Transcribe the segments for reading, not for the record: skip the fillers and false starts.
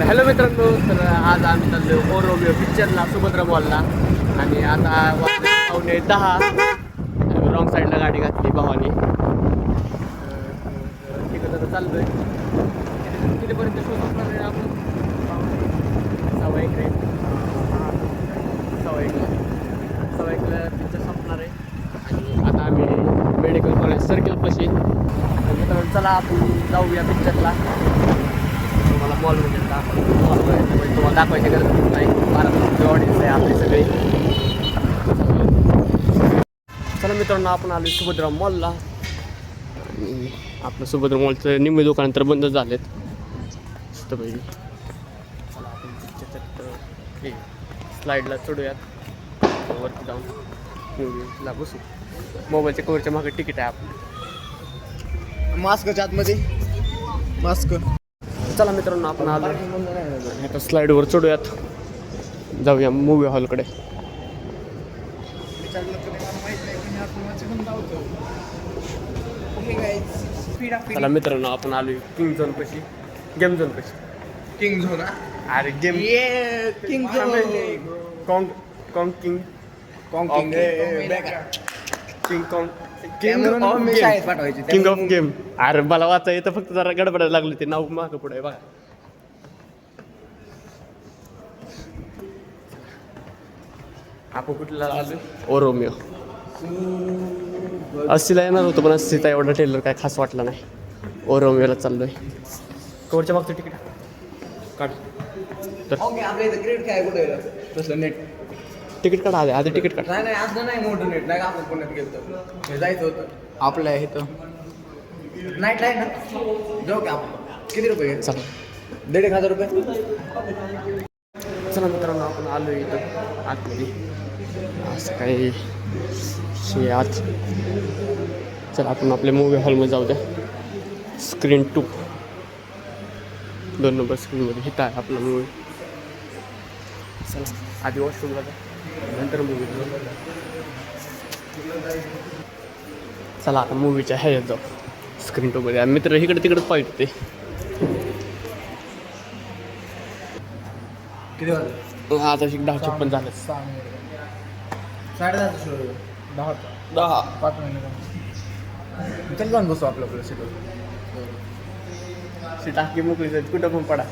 Hello मित्रांनो, तर आज आम्ही चाललो ओरोमियो पिक्चरला सुभद्रा मॉलला. आणि आता वाजले 9:10. रॉंग साईडला गाडी घातली भावानी. तिकडं आता चाललोय. कितीपर्यंत शो संपणार आहे आपण? 1:15 1:15 पिक्चर संपणार आहे. आणि आता आम्ही मेडिकल कॉलेज सर्कलपाशी. मित्रांनो चला आपण जाऊया पिक्चरला. तुम्हाला मॉलमध्ये तुम्हाला दाखवायची गरज नाही. 12 ऑडियन्स आहे आपली सगळी. चला मित्रांनो, आपण आलो सुभद्रा मॉलला. आणि आपलं सुभद्रा मॉलचं निम्मे दुकान तर बंद झालेत. मस्त पाहिजे. चला आपण पिक्चरच्या स्लाईडला चढूयात. वरती जाऊन मूवीला बसू. मोबाईलच्या कवरच्या मागे तिकीट आहे आपलं. मास्कच्या आतमध्ये मास्क. चला मित्रांनो, आपण आलो आता स्लाईडवर चढूयात. जाऊया मूवी हॉलकडे. चला मित्रांनो, आपण आलो किंग झोन पाशी. गेम झोन पाशी. King zone. अरे game king zone. Kong kong king king kong पाठवायची. King of game. अरे मला वाचा येतं, फक्त जरा गडबडायला लागलं. ते नाव मागं पुढे आहे बघा. आपण कुठला आलो? ओरोमियो. 80ला येणार होतो, पण 80चा एवढा टेलर काय खास वाटला नाही. ओरोमियोला चाललोय. कवरच्या मागचं तिकीट काढ. तर आपल्या इथं क्रेडिट काय कुठे तसलं नेट तिकीट काढा. आधी तिकीट काढ. नाही असं नाही. मोठं नेट नाही. आपण पुण्यात गेलो जायचं होतं आपल्या इथं. नाईट लाईट ना. जाऊ की आपण. किती रुपये? चला 1,500 रुपये. चला मित्रांनो, आपण आलो इथं आतमध्ये. असं काही आत. चला आपण आपल्या मूवी हॉलमध्ये जाऊ द्या. स्क्रीन 2 2 नंबर स्क्रीनमध्ये हिता आहे आपला मूवी. चला आधी वॉशरूमला जा, नंतर मूवी. चला आता मूवीच्या ह्याच्यात जाऊ. स्क्रीन 2मध्ये. मित्र इकडे तिकडेच पाहिजे ते. किती वाजले? आता 10:56 झालं. 10:30 10 5 मिनिट. चल जाऊन बसू आपलं सीटवर. सीट टाकी मोकळी जाईल. कुठं पण पडा.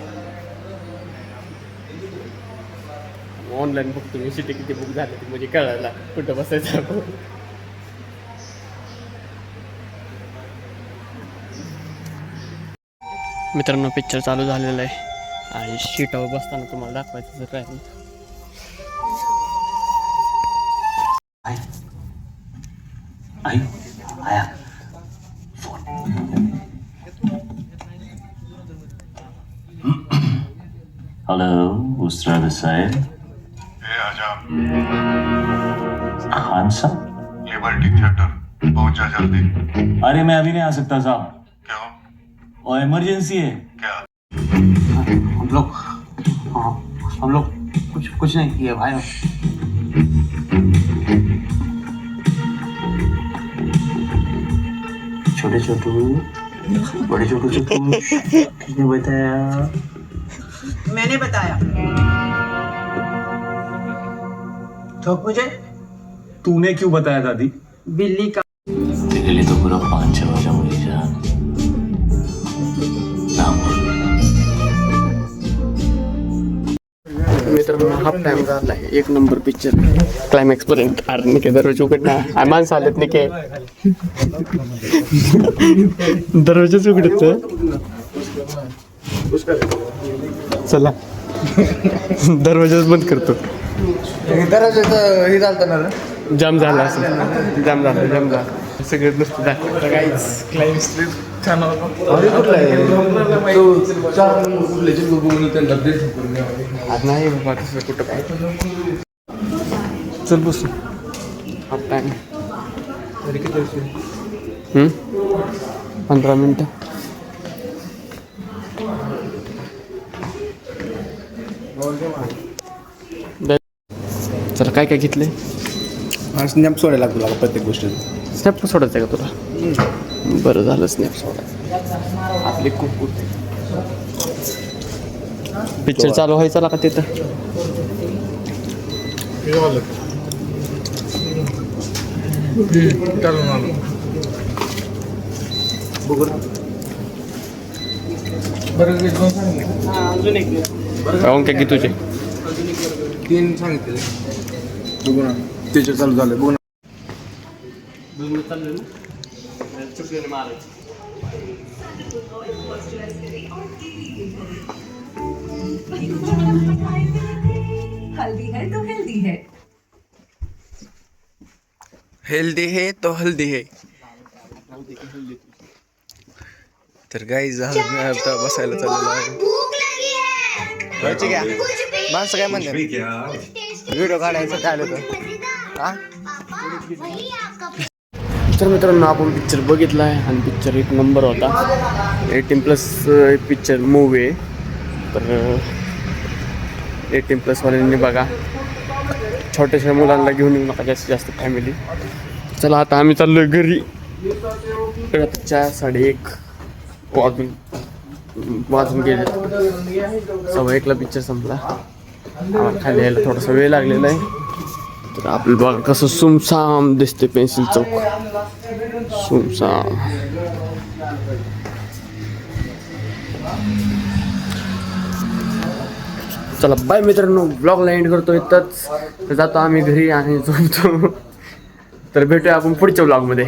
ऑनलाईन बुक तुम्ही सीट किती बुक झाली ती म्हणजे कळायला कुठं बसायचं आपण. मित्रांनो, पिक्चर चालू झालेला आहे आणि सीटावर बसताना तुम्हाला दाखवायचं जर राहील. आया हेलो, उस्ताद साहब. खान साहब, लिबर्टी थिएटर पहुंचा जल्दी. अरे मैं अभी नहीं आ सकता साहब. क्यों? और इमरजेंसी है. क्या? हम लोग कुछ नहीं किए भाई. छोटे छोटू बड़े छोटू किसने बताया? मैंने बताया. ठोक मुझे. तूने क्यों बताया दादी? बिल्ली का. तेरे लिए तो पूरा 5-6 बजा मुझे जान. मित्रांनो, हाफ टाइम झाला आहे. 1 नंबर पिक्चर क्लायमॅक्स पर्यंत. अरे निके दरवाजे उघडणार. माणसं आलेत निके. दरवाजाच उघडत. चला दरवाजाच बंद करतो. दरवाजाचं हे चालतं ना. जाम झाला असं. जाम झालं. सगळे नुसतं दाखवलं. काहीच क्लाइम्स छान आज नाही बाबा तसं कुठं काय. चल बसू. हाफ टाइम 15 मिनटं. चला काय काय घेतले? स्नॅप सोडायला लागतो प्रत्येक गोष्ट. स्नॅप सोडायचं आहे का तुला? बरं झालं स्नॅप सोडायचं. आपले खूप पिक्चर चालू व्हायचा का तिथं? राहून काय की तुझे 3 सांगितले. बघू ना त्याचे चालू झाले. बघू ना. हल्दी है तो हेल्दी है. हेल्दी है तो हल्दी है. तर गाईज आता बसायला चाललेलो आहे. माणसं काय म्हणतात? व्हिडिओ काढायचं काय आलं तर हा? तर मित्रांनो आपण पिक्चर बघितला आहे आणि पिक्चर एक नंबर होता. 18+ पिक्चर मूवी आहे. तर 18+ वाल्यांनी बघा. छोट्याशा मुलांना घेऊन येऊ नका जास्तीत जास्त फॅमिली. चला आता आम्ही चाललोय घरी. रात्रीच्या 1:30 वाजून गेले. 1:15ला पिक्चर संपला. आम्हाला खाली यायला थोडासा वेळ लागलेला आहे. तर आपलं बघा कसं सुमसाम दिसते पेन्सिल चौक. सुमसाम. चला बाय मित्रांनो, ब्लॉगला एंड करतो इथंच. तर जातो आम्ही घरी आणि झोपतो. तर भेटूया आपण पुढच्या ब्लॉगमध्ये.